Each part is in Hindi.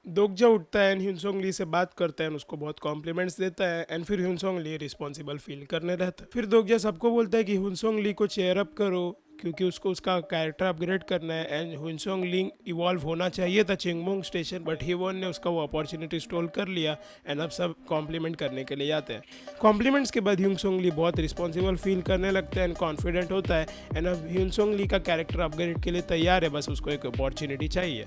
दोगजा उठता है एंड ह्यूनसोंग ली से बात करता है एंड उसको बहुत कॉम्प्लीमेंट्स देता है एंड फिर ह्यूनसोंग ली रिस्पॉन्सिबल फील करने रहता है। फिर दोगजा सबको बोलता है कि ह्यूनसोंग ली को चेयर अप करो क्योंकि उसको उसका कैरेक्टर अपग्रेड करना है एंड ह्यूनसोंग ली इवॉल्व होना चाहिए था चिंगमोंग स्टेशन बट हीवॉन ने उसका वो अपॉर्चुनिटी स्टॉल कर लिया एंड अब सब कॉम्प्लीमेंट करने के लिए जाते हैं। कॉम्प्लीमेंट्स के बाद ह्यूनसोंग ली बहुत रिस्पॉन्सिबल फील करने लगता है एंड कॉन्फिडेंट होता है एंड अब ह्यूनसोंग ली का कैरेक्टर अपग्रेड के लिए तैयार है, बस उसको एक अपॉर्चुनिटी चाहिए।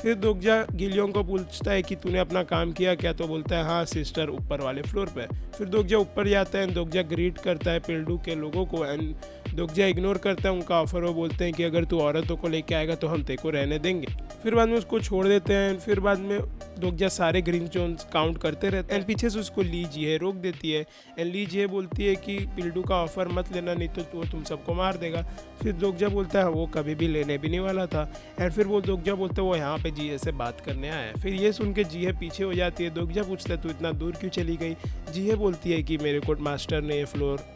फिर दोगजा गिलियोंग को पूछता है कि तूने अपना काम किया क्या, तो बोलता है हाँ सिस्टर ऊपर वाले फ्लोर पे। फिर दोगजा ऊपर जाता है एंड दोगजा ग्रीट करता है पिल्डू के लोगों को एंड दोगजा इग्नोर करता है उनका ऑफर। वो बोलते हैं कि अगर तू औरतों को लेके आएगा तो हम तेरे को रहने देंगे। फिर बाद में उसको छोड़ देते हैं। फिर बाद में दोगजा सारे ग्रीन जोन्स काउंट करते रहते हैं एंड पीछे से उसको ली जिहे रोक देती है एंड ली जिहे बोलती है कि पिल्डू का ऑफर मत लेना नहीं तो वो तुम सबको मार देगा। फिर दोगजा बोलता है वो कभी भी लेने भी नहीं वाला था एंड फिर वो दोगजा बोलता है वो यहाँ पे जिहे से बात करने आया है। फिर ये सुन के जिहे पीछे हो जाती है। दोगजा पूछता है तू इतना दूर क्यों चली गई। जिहे बोलती है कि मेरे को मास्टर ने ये फ्लोर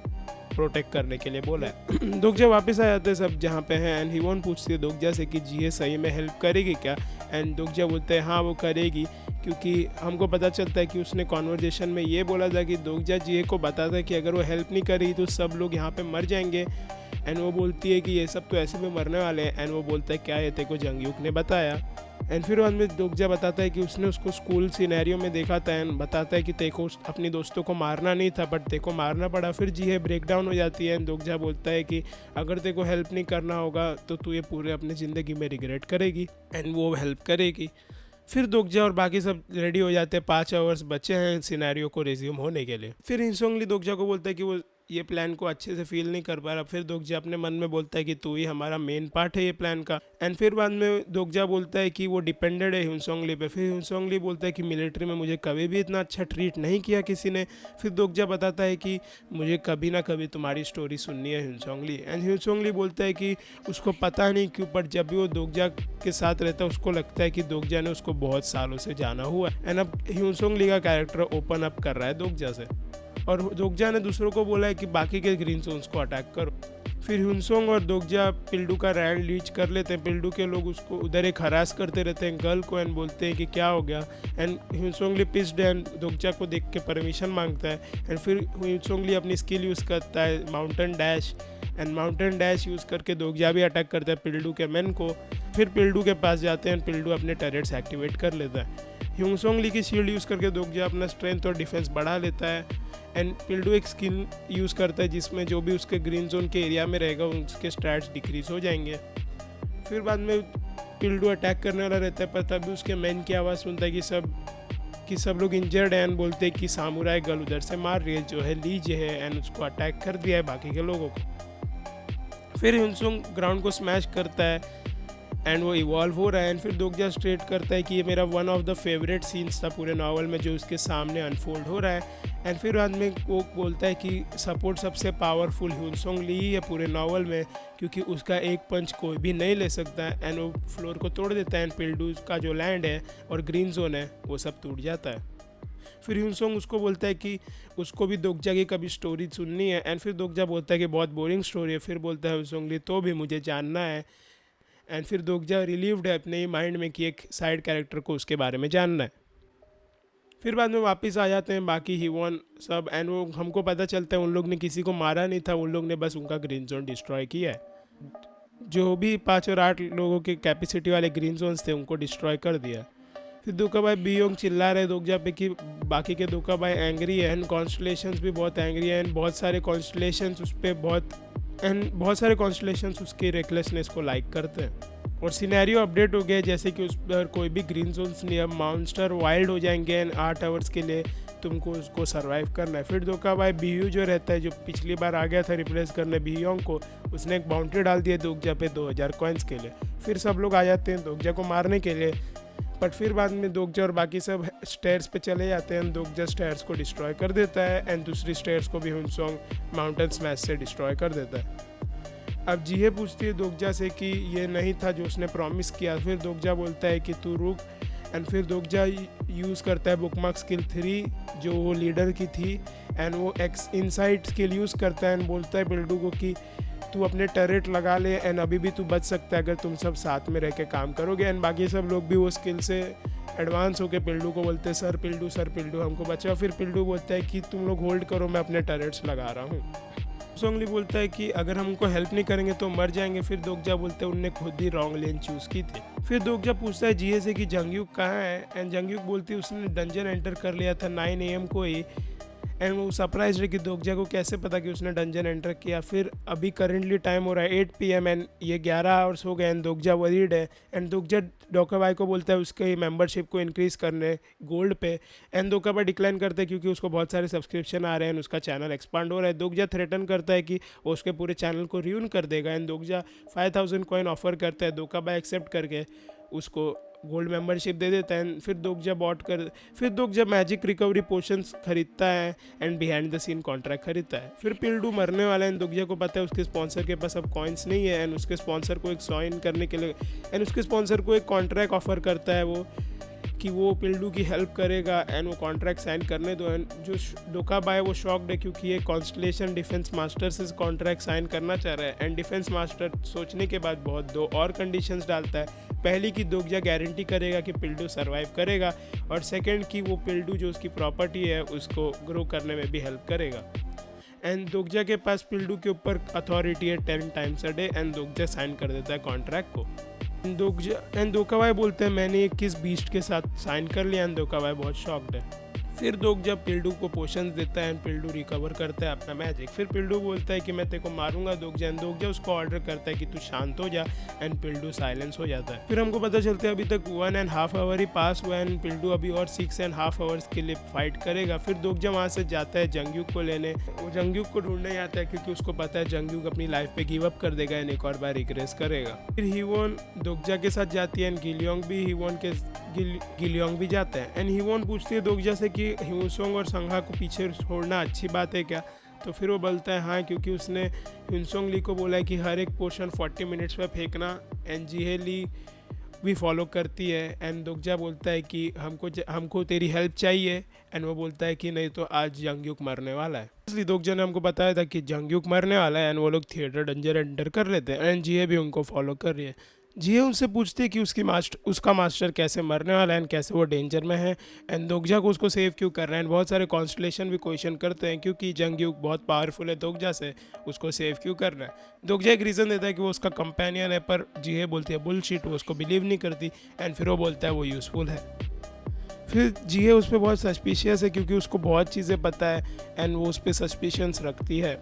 प्रोटेक्ट करने के लिए बोला है। दोगजा वापस आ जाते हैं सब जहाँ पे हैं एंड हिवॉन पूछती है दोगजा से कि जिहे सही में हेल्प करेगी क्या एंड दोगजा बोलते हैं हाँ वो करेगी क्योंकि हमको पता चलता है कि उसने कॉन्वर्जेशन में ये बोला था कि दोगजा जिहे को बताता है कि अगर वो हेल्प नहीं करेगी तो सब लोग यहाँ पे मर जाएंगे एंड वो बोलती है कि ये सब तो ऐसे में मरने वाले हैं एंड वो बोलता है क्या ये तेरे को जंगयुक ने बताया एंड फिर बाद में दोगजा बताता है कि उसने उसको स्कूल सिनेरियो में देखा था एंड बताता है कि तेको अपनी दोस्तों को मारना नहीं था बट तेको मारना पड़ा। फिर जिहे ब्रेक डाउन हो जाती है एंड दोगजा बोलता है कि अगर तेको हेल्प नहीं करना होगा तो तू ये पूरे अपनी ज़िंदगी में रिग्रेट करेगी एंड वो हेल्प करेगी। फिर दोगजा और बाकी सब रेडी हो जाते हैं। 5 आवर्स बचे हैं सिनेरियो को रिज्यूम होने के लिए। फिर इंसोंगली दोगजा को बोलता है कि वो ये प्लान को अच्छे से फील नहीं कर पा रहा। फिर दोगजा अपने मन में बोलता है कि तू ही हमारा मेन पार्ट है ये प्लान का एंड फिर बाद में दोगजा बोलता है कि वो डिपेंडेड है ह्यूनसोंगली पे। फिर ह्यूनसोंगली बोलता है कि मिलिट्री में मुझे कभी भी इतना अच्छा ट्रीट नहीं किया किसी ने। फिर दोगजा बताता है कि मुझे कभी ना कभी तुम्हारी स्टोरी सुननी है ह्यूनसोंगली एंड ह्यूनसोंगली बोलता है कि उसको पता नहीं क्यों बट जब भी वो दोगजा के साथ रहता है उसको लगता है कि दोगजा ने उसको बहुत सालों से जाना हुआ एंड अब ह्यूनसोंगली का कैरेक्टर ओपन अप कर रहा है दोगजा से और दोगजा ने दूसरों को बोला है कि बाकी के ग्रीन जोन्स को अटैक करो। फिर ह्यूनसोंग और दोगजा पिल्डू का रैंड लीच कर लेते हैं। पिल्डू के लोग उसको उधर एक हरास करते रहते हैं गर्ल को एंड बोलते हैं कि क्या हो गया एंड ह्यूनसोंगली पिस्ड एंड दोगजा को देख के परमिशन मांगता है एंड फिर ह्यूनसोंगली अपनी स्किल यूज़ करता है mountain dash and mountain dash use करके दोगजा भी अटैक करता है पिल्डू के मैन को। फिर पिल्डू के पास जाते हैं पिल्डू अपने टर्रेट्स एक्टिवेट कर लेता है। ह्यूनसोंगली की शील्ड यूज़ करके दोगजा अपना स्ट्रेंथ और डिफेंस बढ़ा लेता है एंड पिल्डू एक स्किल यूज़ करता है जिसमें जो भी उसके ग्रीन जोन के एरिया में रहेगा उसके स्टैट्स डिक्रीज हो जाएंगे। फिर बाद में पिल्डू अटैक करने वाला रहता है पर तभी उसके मैन की आवाज़ सुनता है कि सब लोग इंजर्ड हैं एंड बोलते हैं कि सामुराई गर्ल उधर से मार रही है जो है लीज है एंड उसको अटैक कर दिया है बाकी के लोगों को। फिर ह्यूनसोंग ग्राउंड को स्मैश करता है एंड वो इवॉल्व हो रहा है एंड फिर दोगजा स्ट्रेट करता है कि ये मेरा one of the favourite scenes था पूरे नावल में जो उसके सामने अनफोल्ड हो रहा है एंड फिर बाद में वो बोलता है कि सपोर्ट सबसे पावरफुल ह्यूनसोंग ली ही है पूरे नावल में क्योंकि उसका एक पंच कोई भी नहीं ले सकता एंड वो फ्लोर को तोड़ देता है एंड पिल्डू का जो लैंड है और ग्रीन जोन है वो सब टूट जाता है। फिर ह्यूनसोंग उसको बोलता है कि उसको भी दोगजा की कभी स्टोरी सुननी है एंड फिर दोगजा बोलता है कि बहुत बोरिंग स्टोरी है। फिर बोलता है ह्यूनसोंग ली तो भी मुझे जानना है एंड फिर दोगजा रिलीव्ड है अपने ही माइंड में कि एक साइड कैरेक्टर को उसके बारे में जानना है। फिर बाद में वापस आ जाते हैं बाकी हिवॉन सब एंड वो हमको पता चलता है उन लोग ने किसी को मारा नहीं था, उन लोग ने बस उनका ग्रीन जोन डिस्ट्रॉय किया है। जो भी 5 और 8 लोगों के कैपेसिटी वाले ग्रीन जोन्स थे उनको डिस्ट्रॉय कर दिया। फिर दोका भाई बियोंग चिल्ला रहे दोगजा पे कि बाकी के दोका भाई एंग्री है एंड कॉन्स्टलेशंस भी बहुत एंग्री है एंड बहुत सारे कॉन्स्टलेशंस उस पर बहुत सारे कॉन्स्टलेशंस उसके रेकलेसनेस को लाइक करते हैं और सिनेरियो अपडेट हो गया जैसे कि उस पर कोई भी ग्रीन जोन्स नहीं, अब मॉन्स्टर वाइल्ड हो जाएंगे एंड 8 आवर्स के लिए तुमको उसको सरवाइव करना है। फिर दोका भाई बीयू जो रहता है जो पिछली बार आ गया था रिप्लेस करने बियोंग को, उसने एक बाउंड्री डाल दिया दोगजा पे 2000 कॉइन्स के लिए। फिर सब लोग आ जाते हैं दोगजा को मारने के लिए बट फिर बाद में दोगजा और बाकी सब स्टेयर्स पे चले जाते हैं। दोगजा स्टेयर्स को डिस्ट्रॉय कर देता है एंड दूसरी स्टेयर्स को भी ह्यूनसोंग माउंटेन स्मैश से डिस्ट्रॉय कर देता है। अब जिहे पूछती है दोगजा से कि ये नहीं था जो उसने प्रॉमिस किया। फिर दोगजा बोलता है कि तू रुक एंड फिर दोगजा यूज़ करता है बुकमार्क स्किल 3 जो वो लीडर की थी एंड वो इनसाइट स्किल यूज़ करता है एंड बोलता है बिल्डू को कि तू अपने टर्रेट लगा ले एंड अभी भी तू बच सकता है अगर तुम सब साथ में रह के काम करोगे एंड बाकी सब लोग भी वो स्किल से एडवांस होके पिल्डू को बोलते हैं सर पिल्डू हमको बचाओ। फिर पिल्डू बोलता है कि तुम लोग होल्ड करो, मैं अपने टर्रेट्स लगा रहा हूँ। हुनसोंग ली बोलता है कि अगर हम उनको हेल्प नहीं करेंगे तो मर जाएंगे। फिर दोगजा बोलते हैं उनने खुद ही रॉन्ग लेन चूज़ की थी। फिर दोगजा पूछता है जिये से कि जंगयुक कहाँ है, एंड जंगयुक बोलती है उसने डंजन एंटर कर लिया था 9 AM को ही। एंड वो सरप्राइज है कि दोगजा को कैसे पता कि उसने डंजन एंटर किया। फिर अभी करेंटली टाइम हो रहा है 8 PM एंड ये 11 आवर्स हो गए एंड दोगजा वरीड है। एंड दोगजा डोकाबाई को बोलता है उसके मेंबरशिप को इंक्रीज करने गोल्ड पे। एंड दोकाबाई डिक्लाइन करता है क्योंकि उसको बहुत सारे सब्सक्रिप्शन आ रहे हैं, उसका चैनल एक्सपांड हो रहा है। दोगजा थ्रेटन करता है कि वो उसके पूरे चैनल को रियून कर देगा। एंड दोगजा 5000 कॉइन ऑफर करता है, दोकाबाई एक्सेप्ट करके उसको गोल्ड मेंबरशिप दे देता है। फिर दोगजा मैजिक रिकवरी पोशंस खरीदता है and behind the scene contract खरीदता है। फिर पिल्डू मरने वाला है एंड दोगजा को पता है उसके स्पॉन्सर के पास अब कॉइन्स नहीं है। एंड उसके स्पॉन्सर को एक साइन करने के लिए उसके स्पॉन्सर को एक कॉन्ट्रैक्ट ऑफर करता है वो कि वो पिल्डू की हेल्प करेगा एंड वो कॉन्ट्रैक्ट साइन करने दो। एंड जो डोकाबाई है वो शॉक्ड है क्योंकि ये कॉन्स्टलेशन डिफेंस मास्टर से कॉन्ट्रैक्ट साइन करना चाह रहा है। एंड डिफेंस मास्टर सोचने के बाद बहुत 2 और कंडीशंस डालता है। पहली कि दोगजा गारंटी करेगा कि पिल्डू सर्वाइव करेगा, और सेकंड कि वो पिल्डू जो उसकी प्रॉपर्टी है उसको ग्रो करने में भी हेल्प करेगा। एंड दोगजा के पास पिल्डू के ऊपर अथॉरिटी है 10 times a day. And Dokja sign कर देता है कॉन्ट्रैक्ट को। दोकाबाई बोलते हैं मैंने ये किस बीस्ट के साथ साइन कर लिया। एंड दोकाबाई बहुत शॉक्ड है। फिर दोगजा पिल्डू को पोशंस देता है एंड पिल्डू रिकवर करता है अपना मैजिक। फिर पिल्डू बोलता है कि मैं तेरे को मारूंगा दोगजा। एंड दोगजा उसको ऑर्डर करता है कि तू शांत हो जा, एंड पिल्डू साइलेंस हो जाता है। फिर हमको पता चलता है अभी तक 1.5 आवर ही पास हुआ एंड पिल्डू अभी और 6.5 आवर्स के लिए फाइट करेगा। फिर दोगजा वहाँ से जाता है जंगयुक को लेने। वो जंगयुक को ढूंढने आता है क्योंकि उसको पता है जंगयुक अपनी लाइफ पे गिव अप कर देगा एंड एक और बार रिग्रेस करेगा। फिर हिवोन दोगजा के साथ जाती है एंड गिलियोंग भी जाता है। एंड हिवोन पूछती है दोगजा से कि हुनसोंग और संघा को पीछे छोड़ना अच्छी बात है क्या। तो फिर वो बोलता है हाँ, क्योंकि उसने हुनसोंग ली को बोला है कि हर एक पोर्शन 40 मिनट्स में फेंकना। एंड जिहे ली भी फॉलो करती है। एंड दोगजा बोलता है कि हमको तेरी हेल्प चाहिए। एंड वो बोलता है कि नहीं तो आज जंगयुक मरने वाला है। इसलिए दोगजा ने हमको बताया था कि जंगयुक मरने वाला है एंड वो लोग थिएटर डंजन एंटर कर लेते हैं। एंड जिहे भी उनको फॉलो कर रही है। जिहे उनसे पूछती है कि उसका मास्टर कैसे मरने वाला है एंड कैसे वो डेंजर में है। एंड दोगजा को उसको सेव क्यों कर रहे हैं। बहुत सारे कॉन्स्टलेशन भी क्वेश्चन करते हैं क्योंकि जंगयुक बहुत पावरफुल है दोगजा से, उसको सेव क्यों कर रहा है। दोगजा एक रीज़न देता है कि वो उसका कंपेनियन है, पर जिहे बोलती है बुलशिट, वो उसको बिलीव नहीं करती। एंड फिर वो बोलता है वो यूज़फुल है। फिर जिहे उस पर बहुत सस्पिशियस है क्योंकि उसको बहुत चीज़ें पता है एंड वो उस पर सस्पिशंस रखती है।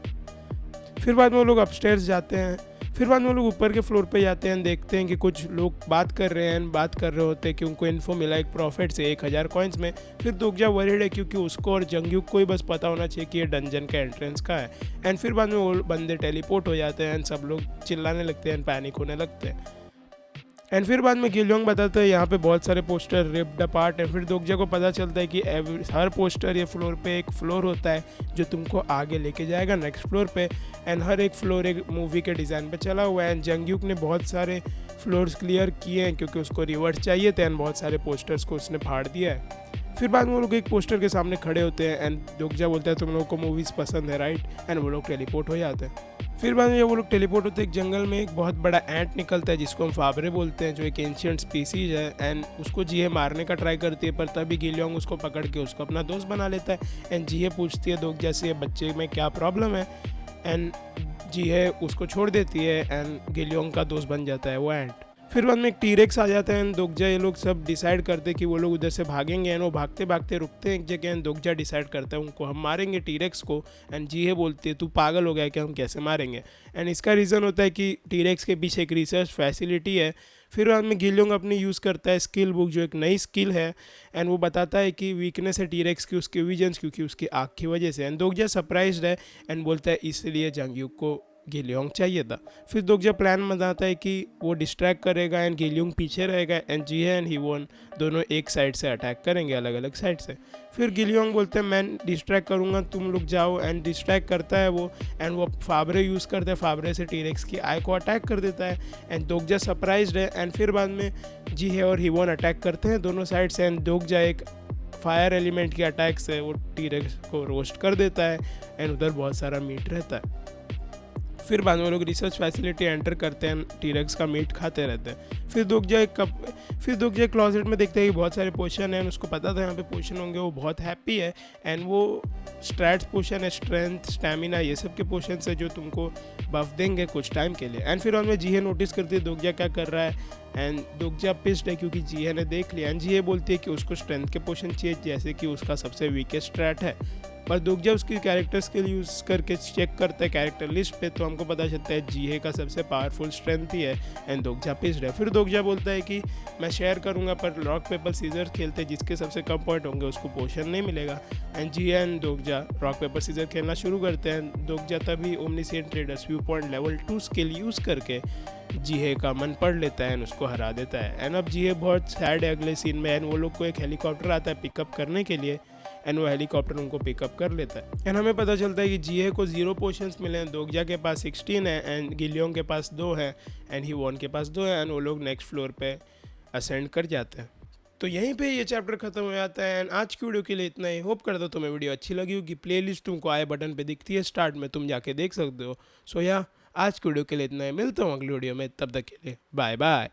फिर बाद में वो लोग अपस्टेयर्स जाते हैं। फिर बाद में वो लोग ऊपर के फ्लोर पे जाते हैं, देखते हैं कि कुछ लोग बात कर रहे होते हैं कि उनको इन्फो मिला एक प्रॉफिट से 1000 कॉइन्स में। फिर दोगजा वरीड है क्योंकि उसको और जंगयुक को ही बस पता होना चाहिए कि ये डंजन का एंट्रेंस का है। एंड फिर बाद में वो बंदे टेलीपोर्ट हो जाते हैं एंड सब लोग चिल्लाने लगते हैं एंड पैनिक होने लगते हैं। एंड फिर बाद में गिलियोंग बताता है यहाँ पे बहुत सारे पोस्टर रिप्ड अपार्ट है। फिर दोगजा को पता चलता है कि हर पोस्टर ये फ्लोर पे एक फ्लोर होता है जो तुमको आगे लेके जाएगा नेक्स्ट फ्लोर पे। एंड हर एक फ्लोर एक मूवी के डिज़ाइन पे चला हुआ है। एंड जंगयुक ने बहुत सारे फ्लोर्स क्लियर किए हैं क्योंकि उसको रिवर्स चाहिए थे एंड बहुत सारे पोस्टर्स को उसने फाड़ दिया है। फिर बाद में वो लोग एक पोस्टर के सामने खड़े होते हैं एंड दोगजा बोलता है तुम लोगों को मूवीज़ पसंद है राइट। एंड वो लोग टेलीपोर्ट हो जाते हैं। फिर बाद में जब वो लोग टेलीपोर्ट होते हैं एक जंगल में एक बहुत बड़ा एंट निकलता है जिसको हम फाबरे बोलते हैं, जो एक एंशिएंट स्पीसीज है। एंड उसको जिहे मारने का ट्राई करती है पर तभी गिलियोंग उसको पकड़ के उसको अपना दोस्त बना लेता है। एंड जिहे पूछती है दोगजा से बच्चे में क्या प्रॉब्लम है। एंड जिहे उसको छोड़ देती है एंड गिलियोंग का दोस्त बन जाता है वो एंट। फिर बाद में एक टीरेक्स आ जाता है एंड दोगजा ये लोग सब डिसाइड करते हैं कि वो लोग उधर से भागेंगे। एंड वो भागते भागते रुकते हैं एक जगह एंड दोगजा डिसाइड करता है उनको हम मारेंगे टीरेक्स को। एंड जिहे बोलती है तू पागल हो गया कि हम कैसे मारेंगे। एंड इसका रीज़न होता है कि टीरेक्स के पीछे एक रिसर्च फैसिलिटी है। फिर बाद में गिलियोंग अपनी यूज़ करता है स्किल बुक जो एक नई स्किल है एंड वो बताता है कि वीकनेस है टीरेक्स की उसके विजन्स क्योंकि उसकी आँख की वजह से। एंड दोगजा सरप्राइज्ड है एंड बोलता है इसलिए जंगयुक को गिलियोंग चाहिए था। फिर दोगजा प्लान बनाता है कि वो डिस्ट्रैक्ट करेगा एंड गिलियोंग पीछे रहेगा एंड जिहे एंड हिवोन दोनों एक साइड से अटैक करेंगे अलग अलग साइड से। फिर गिलियोंग बोलते हैं मैं डिस्ट्रैक्ट करूँगा तुम लोग जाओ। एंड डिस्ट्रैक्ट करता है वो एंड वो फाबरे यूज़ करता है, फाबरे से टीरेक्स की आई को अटैक कर देता है। एंड दोगजा सरप्राइज्ड है एंड फिर बाद में जिहे और हिवोन अटैक करते हैं दोनों साइड से। एंड दोगजा एक फायर एलिमेंट के अटैक से वो टीरेक्स को रोस्ट कर देता है एंड उधर बहुत सारा मीट रहता है। फिर बाद में वो लोग रिसर्च फैसिलिटी एंटर करते हैं, टीरेक्स का मीट खाते रहते हैं। फिर दोगजा क्लॉजेट में देखते हैं कि बहुत सारे पोशन हैं, उसको पता था यहाँ पे पोशन होंगे, वो बहुत हैप्पी है। एंड वो स्ट्रैट्स पोशन है, स्ट्रेंथ, स्टैमिना, ये सब के पोशन है जो तुमको बफ देंगे कुछ टाइम के लिए। एंड फिर उनमें जीहे नोटिस करती है दोगजा क्या कर रहा है, एंड दोगजा पिस्ड है क्योंकि जीहे ने देख लिया। एंड जीहे बोलती है कि उसको स्ट्रेंथ के पोशन चाहिए जैसे कि उसका सबसे वीकेस्ट स्ट्रैट है। पर दोगजा उसकी कैरेक्टर स्किल यूज़ करके चेक करता है कैरेक्टर लिस्ट पे, तो हमको पता चलता है जीहे का सबसे पावरफुल स्ट्रेंथ ही है। एंड दोगजा पिस्ड है। फिर दोगजा बोलता है कि मैं शेयर करूंगा पर रॉक पेपर सीजर खेलते हैं, जिसके सबसे कम पॉइंट होंगे उसको पोशन नहीं मिलेगा। And Jihye and Dokja rock paper scissor खेलना शुरू करते हैं। दोगजा तभी omniscient traders view point level 2 skill use करके जीहे का मन पढ़ लेता है, उसको हरा देता है। एंड अब जीहे बहुत सैड है अगले सीन में। एंड वो लोग को एक हेलीकॉप्टर आता है पिकअप करने के लिए, एंड वो हेलीकॉप्टर उनको पिकअप कर लेता है। एंड हमें पता चलता है कि जीहे को 0 पोशंस मिले हैं, दोगजा के पास 16 है, एंड गिलियोंग के पास 2 है, एंड हिवॉन के पास 2 है। एंड वो लोग नेक्स्ट फ्लोर पे असेंड कर जाते हैं। तो यहीं पे ये चैप्टर खत्म हो जाता है। एंड आज की वीडियो के लिए इतना ही। होप करता हूँ तुम्हें वीडियो अच्छी लगी होगी। प्लेलिस्ट तुमको आई बटन पे दिखती है स्टार्ट में, तुम जाके देख सकते हो। सो या आज की वीडियो के लिए इतना ही। मिलता हूँ अगली वीडियो में, तब तक के लिए बाय बाय।